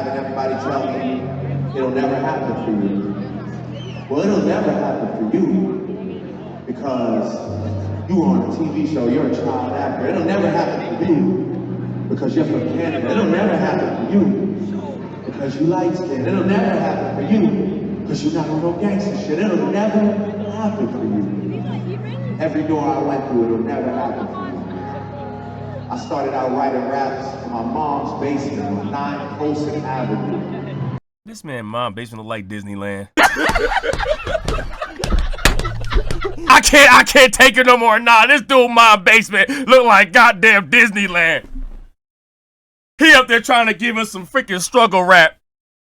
having everybody tell me it'll never happen for you. Well, it'll never happen for you because you are on a TV show, you're a child actor. It'll never happen for you because you're from Canada. It'll never happen for you because you light skin. It'll never happen for you because you're not on no gangster shit. It'll never happen for you. Every door I went through, it'll never happen for you. I started out writing raps in my mom's basement on 9 Colson Avenue. This man mom's basement look like Disneyland. I can't take it no more. Nah, this dude mom's basement look like goddamn Disneyland. He up there trying to give us some freaking struggle rap.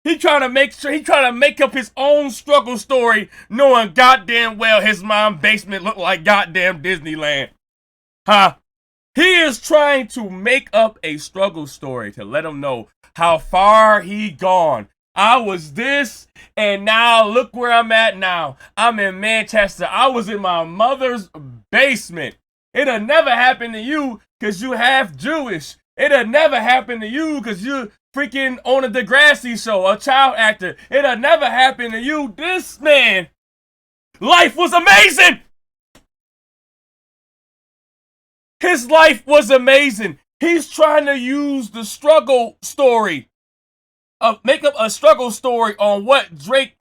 He trying to make up his own struggle story, knowing goddamn well his mom's basement look like goddamn Disneyland. Huh? He is trying to make up a struggle story to let him know how far he gone. I was this, and now look where I'm at now. I'm in Manchester. I was in my mother's basement. It'll never happen to you because you half Jewish. It'll never happen to you because you freaking on a Degrassi show, a child actor. It'll never happen to you. This man, life was amazing. His life was amazing. He's trying to use the struggle story. Make up a struggle story on what Drake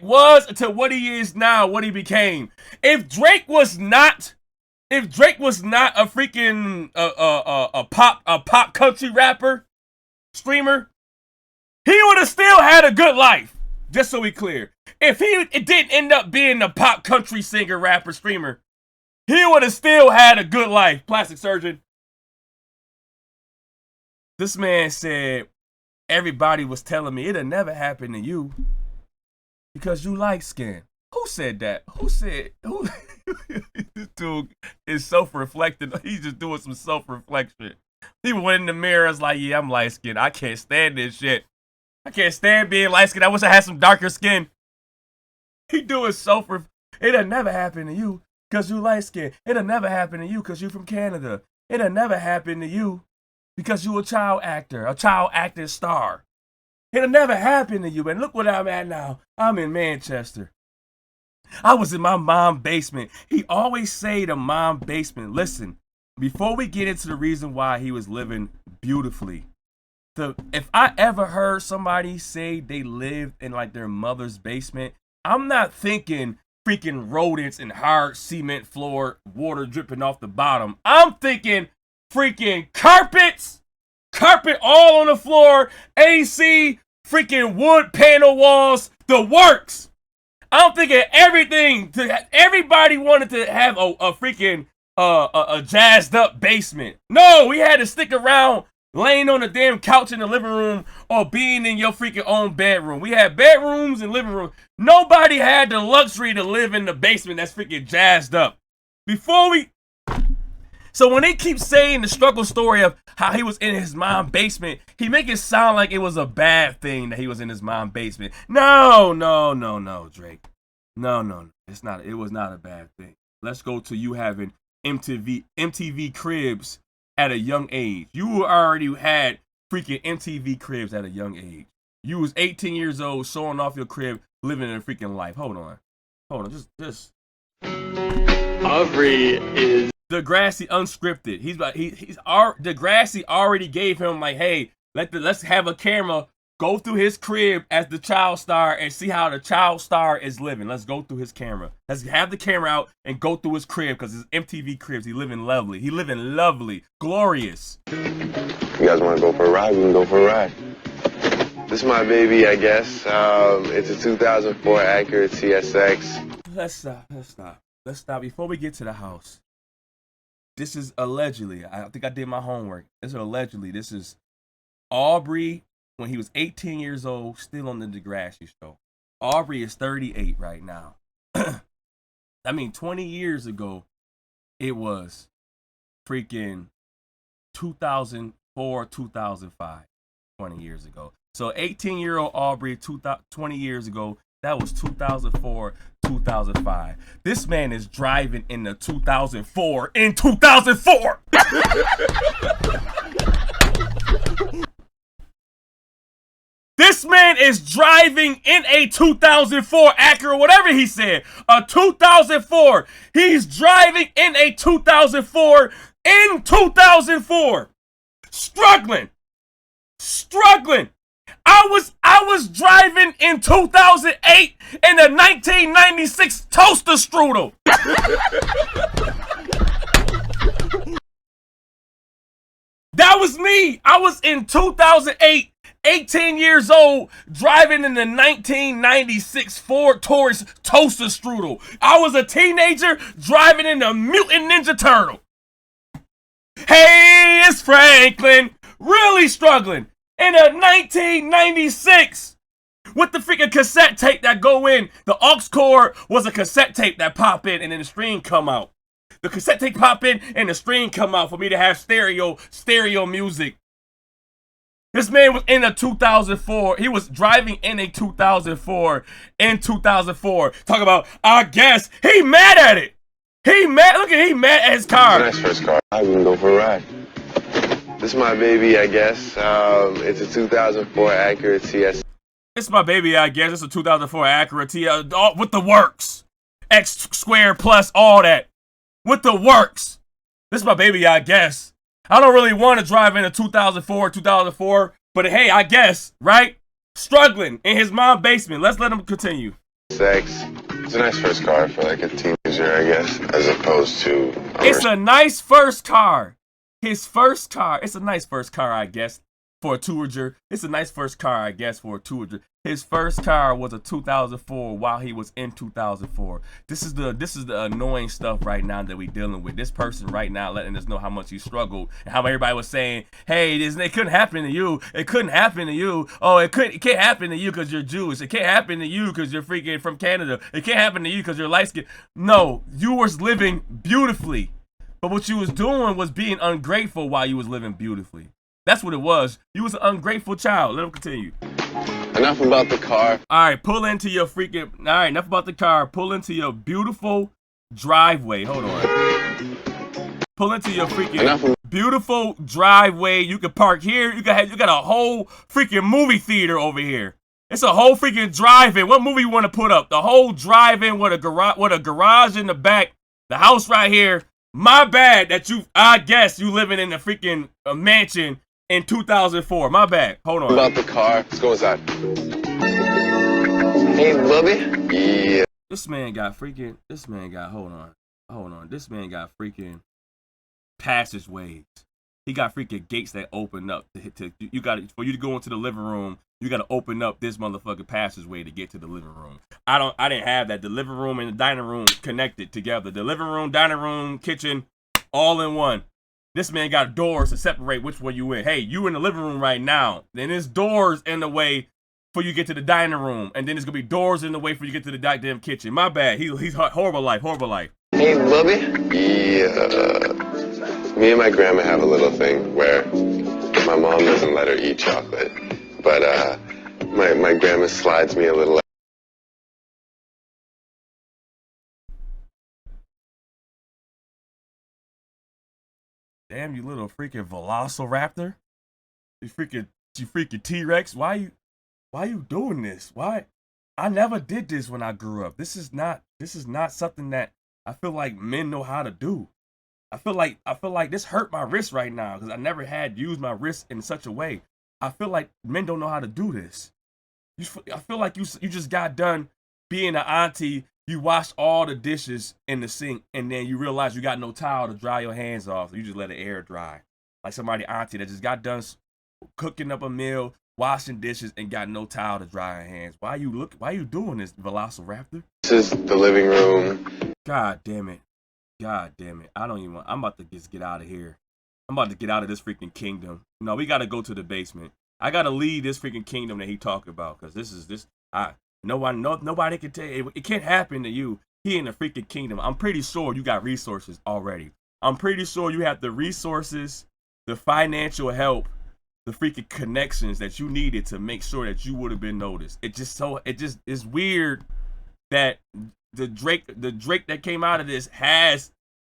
was to what he is now, what he became. If Drake was not a freaking a pop country rapper, streamer, he would have still had a good life. Just so we clear. If it didn't end up being a pop country singer, rapper, streamer, he would have still had a good life. Plastic surgeon. This man said, everybody was telling me it'll never happen to you because you light skin. Who said that? Who? This dude is self-reflecting. He's just doing some self-reflection. He went in the mirror and was like, yeah, I'm light skinned. I can't stand this shit. I can't stand being light skinned. I wish I had some darker skin. He doing it'll never happen to you because you light skinned. It'll never happen to you because you from Canada. It'll never happen to you because you a child actor star. It'll never happen to you. And look what I'm at now. I'm in Manchester. I was in my mom's basement. He always say the mom's basement. Listen, before we get into the reason why he was living beautifully, if I ever heard somebody say they lived in like their mother's basement, I'm not thinking freaking rodents and hard cement floor, water dripping off the bottom. I'm thinking freaking carpet all on the floor, AC, freaking wood panel walls, the works. I'm thinking everybody wanted to have a freaking a jazzed up basement. No, we had to stick around laying on the damn couch in the living room or being in your freaking own bedroom. We had bedrooms and living room. Nobody had the luxury to live in the basement that's freaking jazzed up. So when they keep saying the struggle story of how he was in his mom's basement, he make it sound like it was a bad thing that he was in his mom's basement. No, Drake. No. It was not a bad thing. Let's go to you having MTV cribs at a young age. You already had freaking MTV cribs at a young age. You was 18 years old, showing off your crib, living a freaking life. Hold on. Just. Aubrey is Degrassi unscripted. Degrassi already gave him like, hey, let's have a camera go through his crib as the child star and see how the child star is living. Let's go through his camera. Let's have the camera out and go through his crib because his MTV cribs. He living lovely, glorious. You guys want to go for a ride? We can go for a ride. This is my baby, I guess. It's a 2004 Acura TSX. Let's stop. Before we get to the house. This is allegedly, I think I did my homework. This is Aubrey when he was 18 years old, still on the Degrassi show. Aubrey is 38 right now. I mean, 20 years ago, it was freaking 2004, 2005, 20 years ago. So 18-year-old Aubrey, 20 years ago, that was 2004, 2005. This man is driving in the 2004 in 2004. This man is driving in a 2004 Acura, whatever he said, a 2004. He's driving in a 2004 in 2004. Struggling. I was driving in 2008 in a 1996 toaster strudel. That was me. I was in 2008, 18 years old, driving in the 1996 Ford Taurus toaster strudel. I was a teenager driving in a Mutant Ninja Turtle. Hey, it's Franklin. Really struggling in a 1996 with the freaking cassette tape that go in. The aux cord was a cassette tape that pop in and then the string come out. The cassette tape pop in and the string come out for me to have stereo music. This man was in a 2004. He was driving in a 2004 in 2004. Talk about, I guess, he mad at it. He mad at his car. Nice first car. I wouldn't go for a ride. This is my baby, I guess. It's a 2004 Acura TS. This is my baby, I guess. It's a 2004 Acura TS with the works. X squared plus all that. With the works. This is my baby, I guess. I don't really want to drive in a 2004, but hey, I guess, right? Struggling in his mom's basement. Let's let him continue. Sex. It's a nice first car for like a teenager, I guess, as opposed to... It's a nice first car. His first car. It's a nice first car, I guess, for a teenager. It's a nice first car, I guess, for a teenager. His first car was a 2004 while he was in 2004. This is the annoying stuff right now that we dealing with. This person right now letting us know how much he struggled and how everybody was saying, hey, it couldn't happen to you. It couldn't happen to you. Oh, it can't happen to you because you're Jewish. It can't happen to you because you're freaking from Canada. It can't happen to you because you're light skinned. No, you was living beautifully. But what you was doing was being ungrateful while you was living beautifully. That's what it was. You was an ungrateful child. Let him continue. Enough about the car. All right, pull into your freaking... All right, enough about the car. Pull into your beautiful driveway. Hold on. Pull into your freaking beautiful driveway. You can park here. You got a whole freaking movie theater over here. It's a whole freaking drive-in. What movie you want to put up? The whole drive-in with a garage in the back. The house right here. My bad that I guess you living in a freaking mansion in 2004. My bad. Hold on. About the car. Let's go inside. Hey, Bubby. Yeah. This man got freaking passageways. He got freaking gates that open up for you to go into the living room. You got to open up this motherfucking passageway to get to the living room. I didn't have that. The living room and the dining room connected together. The living room, dining room, kitchen, all in one. This man got doors to separate which one you in. Hey, you in the living room right now. Then there's doors in the way for you to get to the dining room. And then there's going to be doors in the way for you to get to the goddamn kitchen. My bad. He's horrible life. Hey, Bubby. Yeah. Me and my grandma have a little thing where my mom doesn't let her eat chocolate. But my grandma slides me a little. Damn, you little freaking velociraptor. You freaking T-Rex. Why you doing this? Why? I never did this when I grew up. This is not something that I feel like men know how to do. I feel like this hurt my wrist right now because I never had used my wrist in such a way. I feel like men don't know how to do this. I feel like you just got done being an auntie. You washed all the dishes in the sink, and then you realize you got no towel to dry your hands off. So you just let it air dry. Like somebody auntie that just got done cooking up a meal, washing dishes, and got no towel to dry her hands. Why you doing this, Velociraptor? This is the living room. God damn it. I'm about to just get out of here. I'm about to get out of this freaking kingdom. No, we got to go to the basement. I got to leave this freaking kingdom that he talking about because nobody can tell you. It can't happen to you. He in the freaking kingdom. I'm pretty sure you got resources already. I'm pretty sure you have the resources, the financial help, the freaking connections that you needed to make sure that you would have been noticed. It's weird that the Drake that came out of this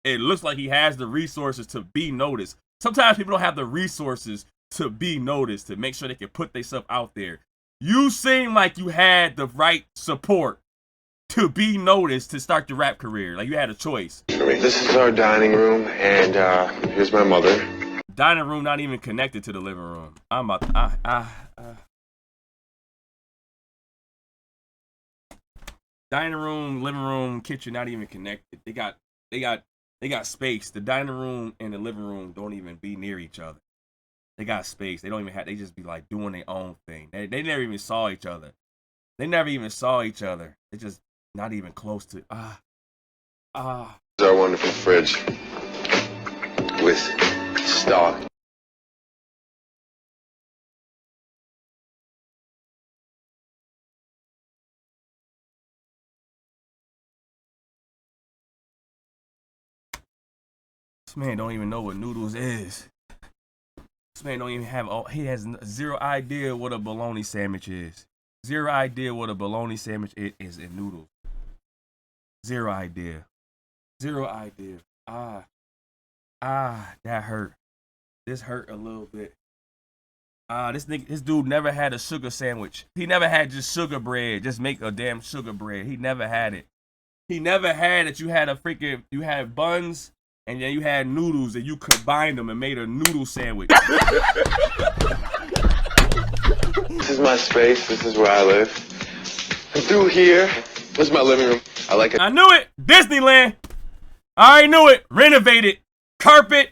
it looks like he has the resources to be noticed. Sometimes people don't have the resources to be noticed, to make sure they can put themselves out there. You seem like you had the right support to be noticed to start your rap career. Like you had a choice. This is our dining room, and here's my mother. Dining room not even connected to the living room. I'm about dining room, living room, kitchen not even connected. They got space. The dining room and the living room don't even be near each other. They got space. They don't even have. They just be like doing their own thing. They never even saw each other. They never even saw each other. They just not even close to. This is our wonderful fridge with stock. This man don't even know what noodles is. This man don't even have. He has zero idea what a bologna sandwich is. Zero idea what a bologna sandwich is in noodles. Zero idea. Zero idea. That hurt. This hurt a little bit. This dude never had a sugar sandwich. He never had just sugar bread. Just make a damn sugar bread. He never had it. He never had it. You had buns and then you had noodles and you combined them and made a noodle sandwich. This is my space. This is where I live. And through here, this is my living room. I knew it. Disneyland. I already knew it. Renovated. Carpet.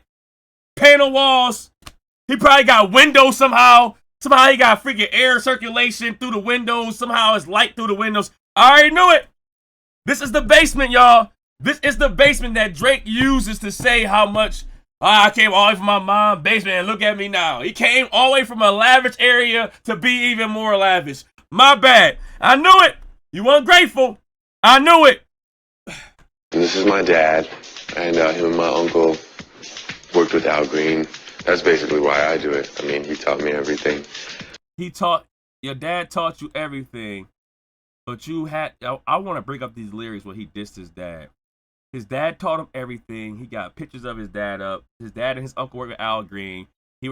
Panel walls. He probably got windows somehow. Somehow he got freaking air circulation through the windows. Somehow it's light through the windows. I already knew it. This is the basement, y'all. This is the basement that Drake uses to say how much I came all the way from my mom's basement and look at me now. He came all the way from a lavish area to be even more lavish. My bad. I knew it. You ungrateful. I knew it. This is my dad, and him and my uncle worked with Al Green. That's basically why I do it. I mean, he taught me everything. Your dad taught you everything, but I want to bring up these lyrics where he dissed his dad. His dad taught him everything. He got pictures of his dad up. His dad and his uncle worked with Al Green. He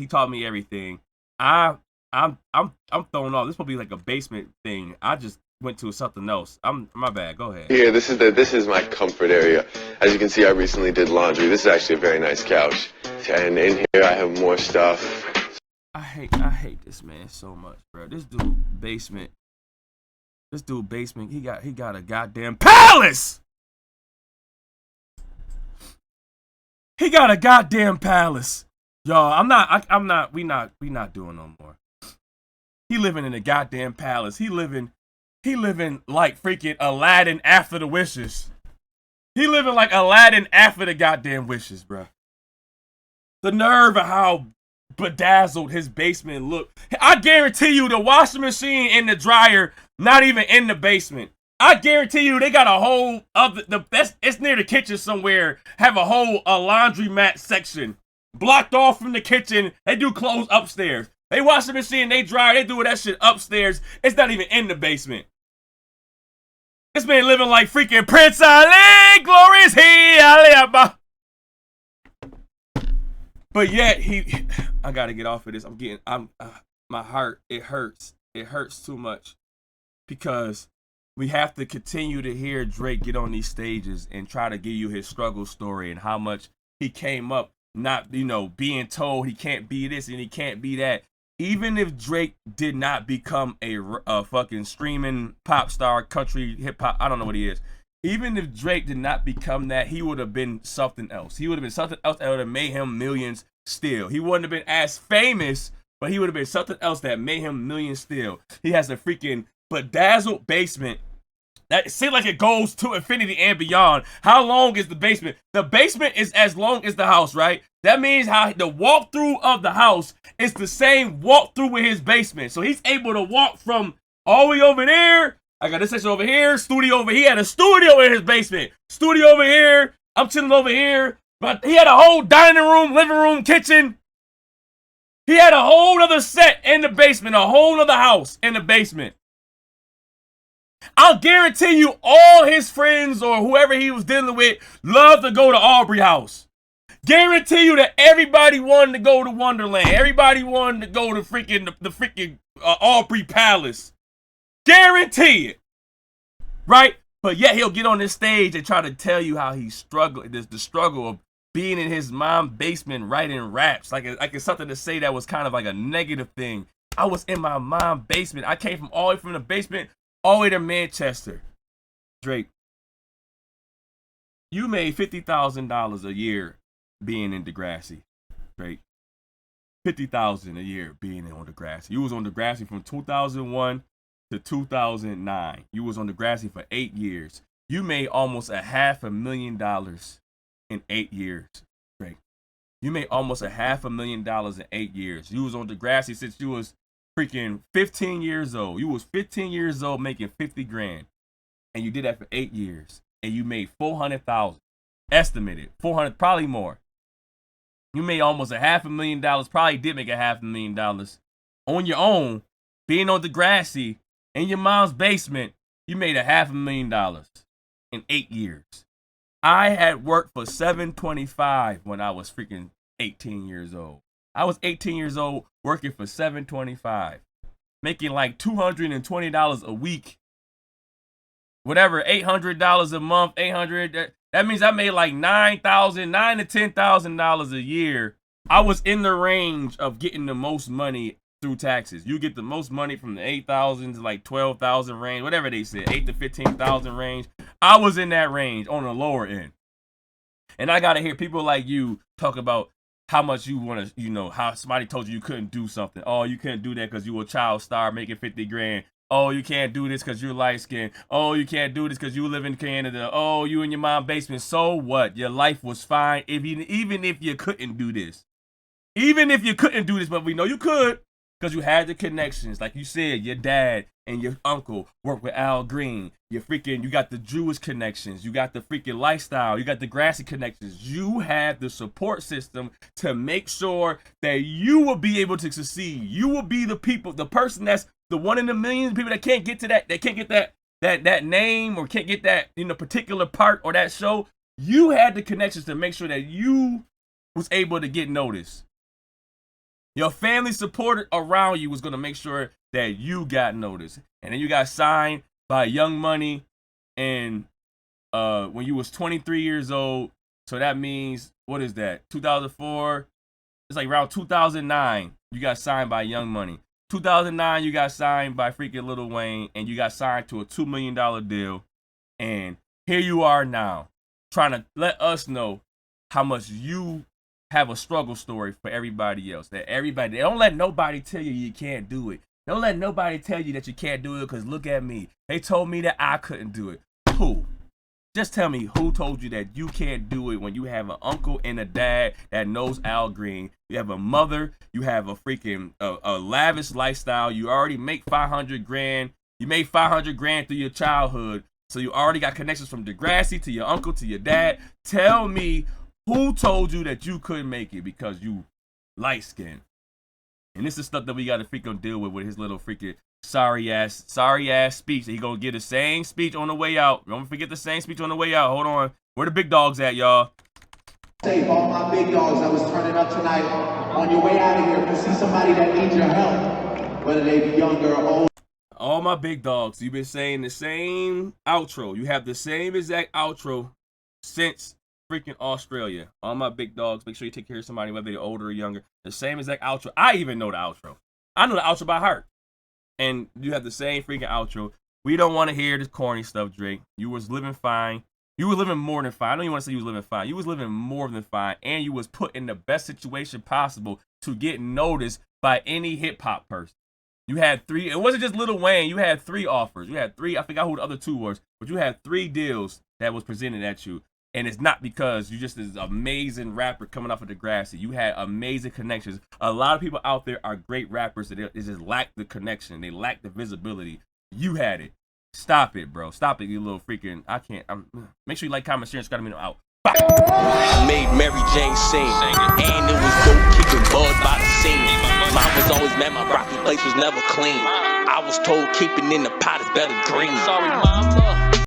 taught me everything. I'm thrown off. This will be like a basement thing. I just went to something else. My bad. Go ahead. Here, this is my comfort area. As you can see, I recently did laundry. This is actually a very nice couch. And in here I have more stuff. I hate this man so much, bro. This dude basement. He got a goddamn palace. He got a goddamn palace. Y'all, we not doing no more. He living in a goddamn palace. He living like freaking Aladdin after the wishes. He living like Aladdin after the goddamn wishes, bro. The nerve of how bedazzled his basement looked. I guarantee you the washing machine and the dryer not even in the basement. I guarantee you they got a whole it's near the kitchen somewhere, have a whole laundromat section blocked off from the kitchen. They do clothes upstairs. They wash the machine, they dryer, they do that shit upstairs. It's not even in the basement. This man living like freaking Prince Ali, glorious he, Ali. But yet I gotta get off of this. My heart, it hurts. It hurts too much because we have to continue to hear Drake get on these stages and try to give you his struggle story and how much he came up not, being told he can't be this and he can't be that. Even if Drake did not become a fucking streaming pop star, country, hip hop, I don't know what he is. Even if Drake did not become that, he would have been something else. He would have been something else that would have made him millions still. He wouldn't have been as famous, but he would have been something else that made him millions still. He has a freaking bedazzled basement that seems like it goes to infinity and beyond. How long is the basement? The basement is as long as the house, right? That means how the walkthrough of the house is the same walkthrough with his basement. So he's able to walk from all the way over there. I got this section over here, studio over here. He had a studio in his basement. Studio over here. I'm chilling over here. But he had a whole dining room, living room, kitchen. He had a whole other set in the basement, a whole other house in the basement. I'll guarantee you all his friends or whoever he was dealing with loved to go to Aubrey house. Guarantee you that everybody wanted to go to Wonderland. Everybody wanted to go to freaking the freaking Aubrey Palace. Guarantee it. Right? But yet he'll get on this stage and try to tell you how he struggled. The struggle of being in his mom's basement writing raps. Like it's something to say that was kind of like a negative thing. I was in my mom's basement. I came all the way from the basement all the way to Manchester. Drake, you made $50,000 a year being in Degrassi. Drake, $50,000 a year being on Degrassi. You was on Degrassi from 2001 to 2009. You was on Degrassi for 8 years. You made almost $500,000 in 8 years, Drake. You made almost $500,000 in 8 years. You was on Degrassi since you was freaking 15 years old. You was 15 years old making 50 grand. And you did that for 8 years. And you made 400,000. Estimated. 400, probably more. You made almost $500,000. Probably did make $500,000 on your own. Being on Degrassi in your mom's basement, you made $500,000 in 8 years. I had worked for $725 when I was freaking 18 years old. I was 18 years old working for $725, making like $220 a week. Whatever, $800 a month, $800. That means I made like $9,000 to $10,000 a year. I was in the range of getting the most money through taxes. You get the most money from the 8,000 to like 12,000 range, whatever they said, 8 to 15,000 range. I was in that range on the lower end. And I gotta hear people like you talk about how much you want to, how somebody told you couldn't do something. Oh, you couldn't do that because you were a child star making 50 grand. Oh, you can't do this because you're light skinned. Oh, you can't do this because you live in Canada. Oh, you in your mom's basement. So what? Your life was fine even if you couldn't do this. Even if you couldn't do this, but we know you could. Because you had the connections. Like you said, your dad and your uncle worked with Al Green. You got the Jewish connections. You got the freaking lifestyle. You got the grassy connections. You had the support system to make sure that you will be able to succeed. You will be the person that's the one in a million people that can't get to that. They can't get that name or can't get that particular part or that show. You had the connections to make sure that you was able to get noticed. Your family supported around you was going to make sure that you got noticed. And then you got signed by Young Money and when you was 23 years old. So that means, what is that? 2004? It's like around 2009, you got signed by Young Money. 2009, you got signed by freaking Lil Wayne, and you got signed to a $2 million deal. And here you are now, trying to let us know how much you have a struggle story for everybody else. They don't let nobody tell you can't do it. Don't let nobody tell you that you can't do it because look at me. They told me that I couldn't do it. Who? Just tell me who told you that you can't do it when you have an uncle and a dad that knows Al Green. You have a mother. You have a freaking a lavish lifestyle. You already make 500 grand. You made 500 grand through your childhood. So you already got connections from Degrassi to your uncle to your dad. Tell me who told you that you couldn't make it because you light skinned. And this is stuff that we got to freaking deal with his little freaking sorry ass speech. He gonna get the same speech on the way out. Don't forget the same speech on the way out. Hold on. Where the big dogs at, y'all? Save all my big dogs that was turning up tonight. On your way out of here, if you see somebody that needs your help, whether they be younger or old. All my big dogs, you've been saying the same outro. You have the same exact outro since freaking Australia. All my big dogs, make sure you take care of somebody, whether they're older or younger. The same exact outro. I even know the outro. I know the outro by heart. And you have the same freaking outro. We don't want to hear this corny stuff, Drake. You was living fine. You were living more than fine. I don't even want to say you was living fine. You was living more than fine. And you was put in the best situation possible to get noticed by any hip-hop person. You had 3. It wasn't just Lil Wayne. You had 3 offers. You had 3. I forgot who the other 2 was. But you had 3 deals that was presented at you. And it's not because you just this amazing rapper coming off of Degrassi. You had amazing connections. A lot of people out there are great rappers. They just lack the connection. They lack the visibility. You had it. Stop it, bro. Stop it, you little freaking. I can't. Make sure you like, comment, share, and subscribe to me out. Bye. I made Mary Jane sing. And it was dope kicking bud by the scene. Mom was always mad my broccoli place was never clean. I was told keeping in the pot is better green. Sorry, mama.